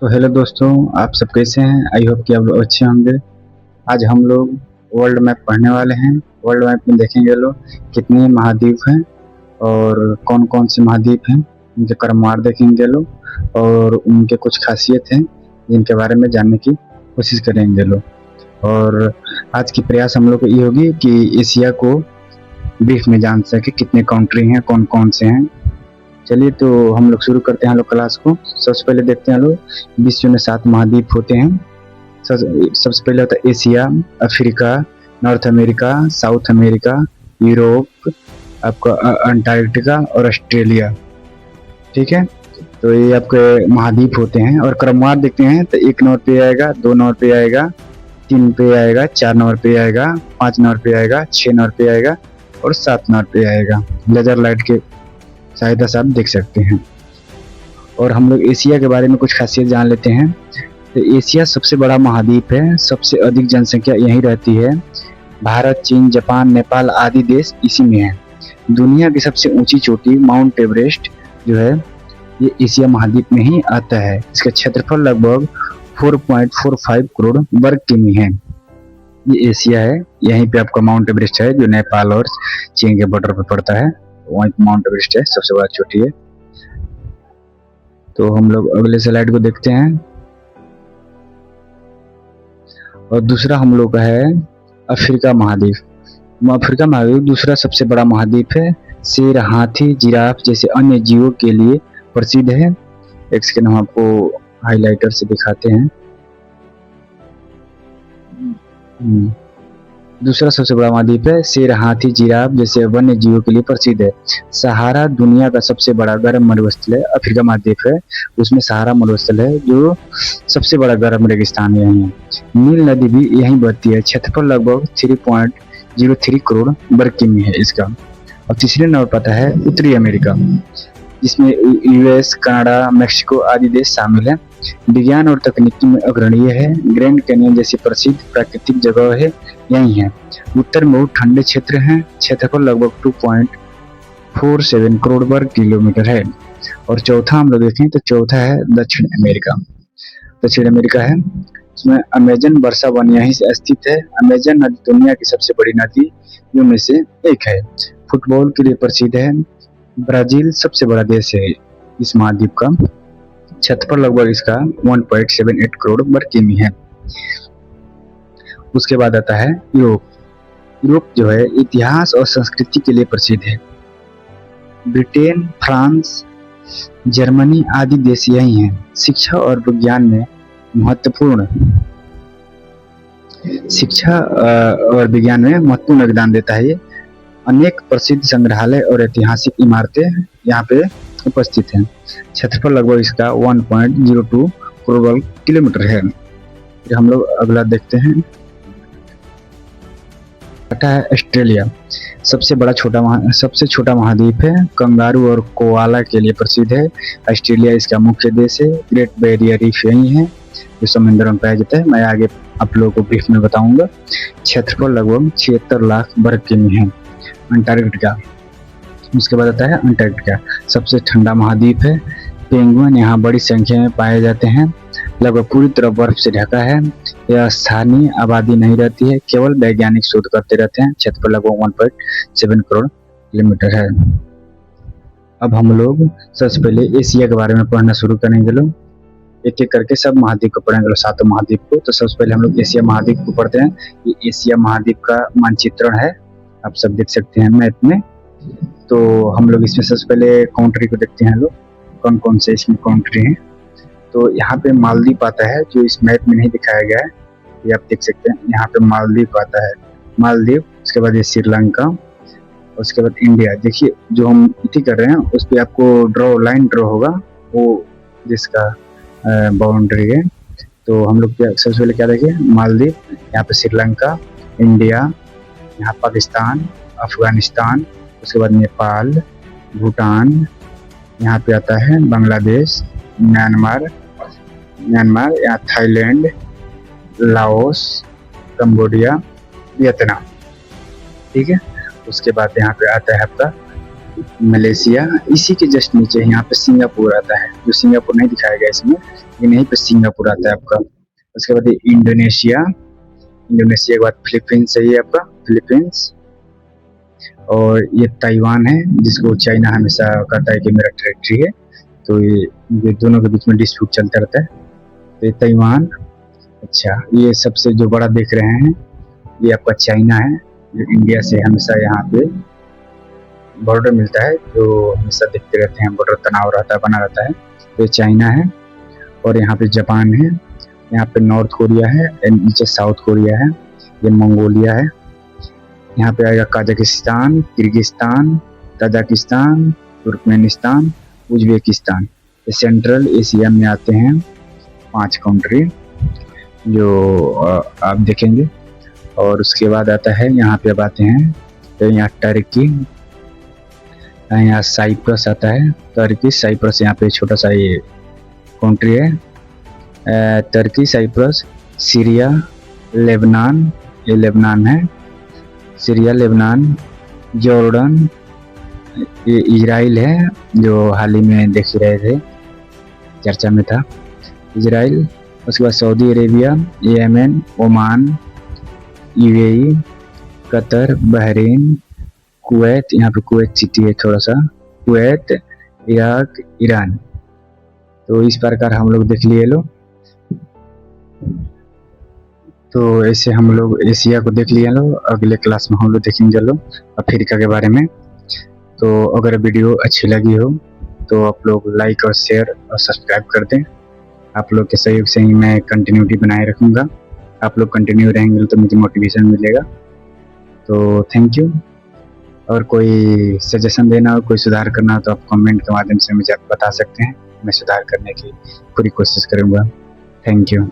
तो हेलो दोस्तों, आप सब कैसे हैं? आई होप कि आप लोग अच्छे होंगे। आज हम लोग वर्ल्ड मैप पढ़ने वाले हैं। वर्ल्ड मैप में देखेंगे लोग कितने महाद्वीप हैं और कौन कौन से महाद्वीप हैं, उनके क्रमवार देखेंगे लोग और उनके कुछ खासियत हैं जिनके बारे में जानने की कोशिश करेंगे लोग। और आज की प्रयास हम लोग को ये होगी कि एशिया को ब्रीफ में जान सके, कितने कंट्री हैं, कौन कौन से हैं। चलिए तो हम लोग शुरू करते हैं लोग क्लास को। सबसे पहले देखते हैं लोग विश्व में 7 महाद्वीप होते हैं। सबसे पहले होता है Asia, Africa, north America, south America, Europe, आपका अंटार्कटिका और ऑस्ट्रेलिया। ठीक है, तो ये आपके महाद्वीप होते हैं। और क्रमवार देखते हैं तो 1 नंबर पे आएगा, 2 नंबर पे आएगा, 3 पे आएगा, 4 नंबर पे आएगा, 5 नंबर पे आएगा, 6 नंबर पे आएगा और 7 नंबर पे आएगा। लेजर लाइट के सहायता से आप देख सकते हैं। और हम लोग एशिया के बारे में कुछ खासियत जान लेते हैं। तो एशिया सबसे बड़ा महाद्वीप है, सबसे अधिक जनसंख्या यहीं रहती है। भारत, चीन, जापान, नेपाल आदि देश इसी में है। दुनिया की सबसे ऊंची चोटी माउंट एवरेस्ट जो है ये एशिया महाद्वीप में ही आता है। इसका क्षेत्रफल लगभग 4.45 करोड़ वर्ग किमी है। ये एशिया है, यहीं पे आपका माउंट एवरेस्ट है जो नेपाल और चीन के बॉर्डर पर पड़ता है। वहीं माउंट एवरेस्ट है, सबसे बड़ा चोटी है। तो हम लोग अगले स्लाइड को देखते हैं। और दूसरा हम लोग का है अफ्रीका महाद्वीप। अफ्रीका महाद्वीप दूसरा सबसे बड़ा महाद्वीप है। शेर, हाथी, जिराफ जैसे अन्य जीवों के लिए प्रसिद्ध है। एक सेकंड हम आपको हाइलाइटर से दिखाते हैं। दूसरा सबसे बड़ा महाद्वीप है। शेर, हाथी, जिराफ जैसे वन्य जीवों के लिए प्रसिद्ध है। सहारा दुनिया का सबसे बड़ा गर्म मरुस्थल है। अफ्रीका महाद्वीप है, उसमें सहारा मरुस्थल है जो सबसे बड़ा गर्म रेगिस्तान यही है। नील नदी भी यहीं बहती है। क्षेत्रफल लगभग 3.03 करोड़ वर्ग किमी है इसका। और तीसरे नंबर पर आता है उत्तरी अमेरिका, जिसमें यूएस, कनाडा, मेक्सिको आदि देश शामिल है। विज्ञान और तकनीकी में अग्रणीय है। ग्रैंड कैनियन जैसी प्रसिद्ध प्राकृतिक जगह है यही है। उत्तर में बहुत ठंडे क्षेत्र हैं। क्षेत्रफल लगभग 2.47 करोड़ वर्ग किलोमीटर है। और चौथा हम लोग देखें तो चौथा है दक्षिण अमेरिका। दक्षिण अमेरिका है, इसमें अमेजन वर्षा वन यहीं से स्थित है। अमेजन नदी दुनिया की सबसे बड़ी नदियों में से एक है। फुटबॉल के लिए प्रसिद्ध है। ब्राजील सबसे बड़ा देश है इस महाद्वीप का। क्षेत्रफल लगभग इसका 1.78 करोड़ वर्ग किमी है। उसके बाद आता है यूरोप। यूरोप जो है इतिहास और संस्कृति के लिए प्रसिद्ध है। ब्रिटेन, फ्रांस, जर्मनी आदि देश यही हैं। शिक्षा और विज्ञान में महत्वपूर्ण योगदान देता है ये। अनेक प्रसिद्ध संग्रहालय और ऐतिहासिक इमारतें यहाँ पे उपस्थित हैं। क्षेत्रफल लगभग इसका 1.02 करोड़ वर्ग किलोमीटर है। फिर हम लोग अगला देखते हैं, है ऑस्ट्रेलिया। सबसे छोटा महाद्वीप है। कंगारू और कोआला के लिए प्रसिद्ध है। ऑस्ट्रेलिया इसका मुख्य देश है। ग्रेट बैरियर रीफ यही है जो समुद्र में पाया जाता है। मैं आगे आप लोगों को ब्रीफ में बताऊंगा। क्षेत्रफल लगभग 76 लाख वर्ग किमी है। अंटार्कटिका, उसके बाद आता है अंटार्कटिका, सबसे ठंडा महाद्वीप है। पेंगुइन यहाँ बड़ी संख्या में पाए जाते हैं। लगभग पूरी तरह बर्फ से ढका है। यह स्थानीय आबादी नहीं रहती है, केवल वैज्ञानिक शोध करते रहते हैं। क्षेत्रफल लगभग 1.7 करोड़ किलोमीटर है। अब हम लोग सबसे पहले एशिया के बारे में पढ़ना शुरू करेंगे। लोग एक एक करके सब महाद्वीप को पढ़ेंगे, 7 महाद्वीप को। तो सबसे पहले हम लोग एशिया महाद्वीप को पढ़ते हैं। ये एशिया महाद्वीप का मानचित्रण है, आप सब देख सकते हैं मैप में। तो हम लोग इसमें सबसे पहले कंट्री को देखते हैं, लोग कौन कौन से इसमें कंट्री हैं। तो यहाँ पे मालदीव आता है जो इस मैप में नहीं दिखाया गया है, ये आप देख सकते हैं। यहाँ पे मालदीव आता है, मालदीव। उसके बाद ये श्रीलंका, उसके बाद इंडिया। देखिए जो हम इति कर रहे हैं उस पर आपको लाइन ड्रॉ होगा, वो जिसका बाउंड्री है। तो हम लोग सबसे पहले क्या देखें, मालदीव, यहाँ पे श्रीलंका, इंडिया, यहाँ पाकिस्तान, अफगानिस्तान, उसके बाद नेपाल, भूटान, यहाँ पे आता है बांग्लादेश, म्यांमार, यहाँ थाईलैंड, लाओस, कंबोडिया, वियतनाम। ठीक है, उसके बाद यहाँ पे आता है आपका मलेशिया, इसी के जस्ट नीचे यहाँ पे सिंगापुर आता है, जो सिंगापुर नहीं दिखाया गया इसमें, लेकिन यहीं पे सिंगापुर आता है आपका। उसके बाद इंडोनेशिया, इंडोनेशिया के बाद फिलीपींस है ये आपका, फिलीपींस। और ये ताइवान है, जिसको चाइना हमेशा कहता है कि मेरा टेरिटरी है, तो ये दोनों के बीच में डिस्प्यूट चलता रहता है। तो ये ताइवान। अच्छा, ये सबसे जो बड़ा देख रहे हैं ये आपका चाइना है, जो इंडिया से हमेशा यहाँ पे बॉर्डर मिलता है, जो हमेशा देखते रहते हैं, बॉर्डर तनाव रहता है, बना रहता है। तो ये चाइना है। और यहाँ पे जापान है, यहाँ पे नॉर्थ कोरिया है, नीचे साउथ कोरिया है, ये मंगोलिया है। यहाँ पे आएगा Kazakhstan, Kyrgyzstan, Tajikistan, Turkmenistan, Uzbekistan. ये सेंट्रल एशिया में आते हैं 5 कंट्री जो आप देखेंगे। और उसके बाद आता है यहाँ पे अब आते हैं तो यहाँ टर्की, यहाँ साइप्रस आता है, टर्की साइप्रस, यहाँ पे छोटा सा ये कंट्री है। टर्की, साइप्रस, सीरिया, लेबनान, ये लेबनान है, सीरिया, लेबनान, जॉर्डन, ये इजराइल है, जो हाल ही में देख ही रहे थे, चर्चा में था इजराइल। उसके बाद Saudi Arabia, Yemen, Oman, UAE, Qatar, Bahrain, Kuwait, यहाँ पे कुवैत सिटी है थोड़ा सा, कुवैत, इराक, ईरान। तो इस प्रकार हम लोग देख लिए लो। तो ऐसे हम लोग एशिया को देख लिए लो। अगले क्लास में हम लोग देखेंगे लो अफ्रीका के बारे में। तो अगर वीडियो अच्छी लगी हो तो आप लोग लाइक और शेयर और सब्सक्राइब कर दें। आप लोग के सहयोग से ही मैं कंटिन्यूटी बनाए रखूँगा। आप लोग कंटिन्यू रहेंगे तो मुझे मोटिवेशन मिलेगा। तो थैंक यू। और कोई सजेशन देना हो, कोई सुधार करना हो तो आप कमेंट के माध्यम से मुझे आप बता सकते हैं, मैं सुधार करने की पूरी कोशिश करूँगा। Thank you.